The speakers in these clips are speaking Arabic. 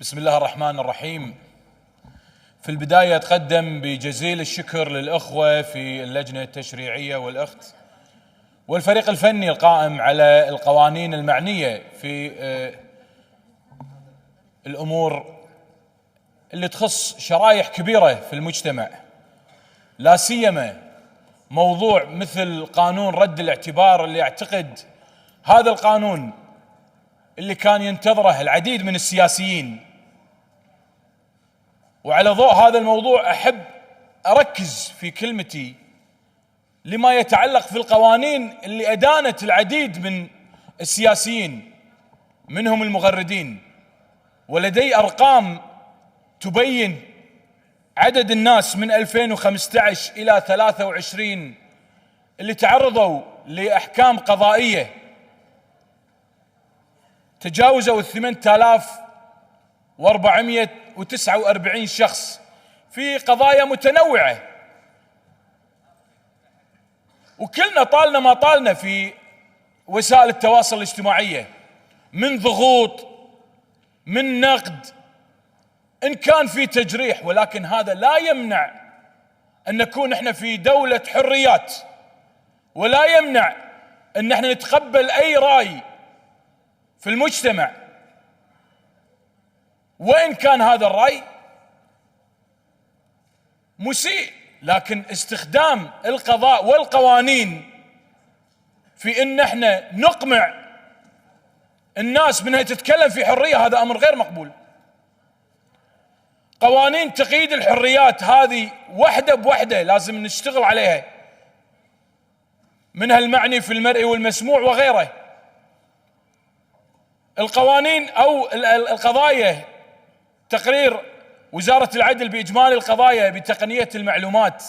بسم الله الرحمن الرحيم. في البداية أتقدم بجزيل الشكر للأخوة في اللجنة التشريعية والأخت والفريق الفني القائم على القوانين المعنية في الأمور اللي تخص شرائح كبيرة في المجتمع، لا سيما موضوع مثل قانون رد الاعتبار، اللي أعتقد هذا القانون اللي كان ينتظره العديد من السياسيين. وعلى ضوء هذا الموضوع أحب أركز في كلمتي لما يتعلق في القوانين اللي أدانت العديد من السياسيين منهم المغردين، ولدي أرقام تبين عدد الناس من 2015 إلى 23 اللي تعرضوا لأحكام قضائية تجاوزوا 8449 شخص في قضايا متنوعة. وكلنا طالنا ما طالنا في وسائل التواصل الاجتماعية من ضغوط، من نقد، إن كان في تجريح، ولكن هذا لا يمنع أن نكون إحنا في دولة حريات، ولا يمنع أن إحنا نتقبل أي رأي في المجتمع، وإن كان هذا الرأي مسيء. لكن استخدام القضاء والقوانين في إن احنا نقمع الناس منها تتكلم في حرية، هذا أمر غير مقبول. قوانين تقييد الحريات هذه وحدة بوحدة لازم نشتغل عليها، منها المعني في المرئي والمسموع وغيره. القوانين أو القضايا، تقرير وزارة العدل بإجمالي القضايا بتقنية المعلومات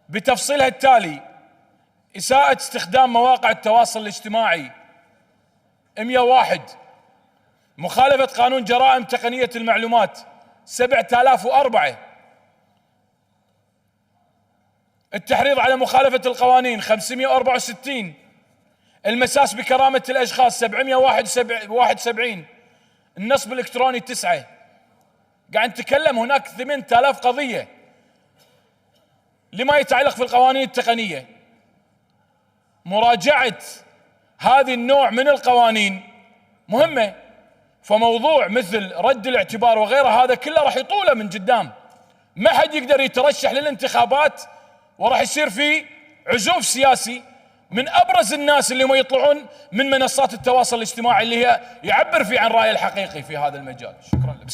بتفصيلها التالي: إساءة استخدام مواقع التواصل الاجتماعي 101، مخالفة قانون جرائم تقنية المعلومات 7004، التحريض على مخالفة القوانين 564، المساس بكرامة الأشخاص 771، النصب الإلكتروني 9. قاعد نتكلم هناك 8000 قضية لما يتعلق في القوانين التقنية. مراجعة هذه النوع من القوانين مهمة، فموضوع مثل رد الاعتبار وغيره هذا كله راح يطوله من قدام، ما حد يقدر يترشح للانتخابات، وراح يصير فيه عزوف سياسي من أبرز الناس اللي هم يطلعون من منصات التواصل الاجتماعي اللي هي يعبر فيه عن رأيه الحقيقي في هذا المجال. شكرا لك.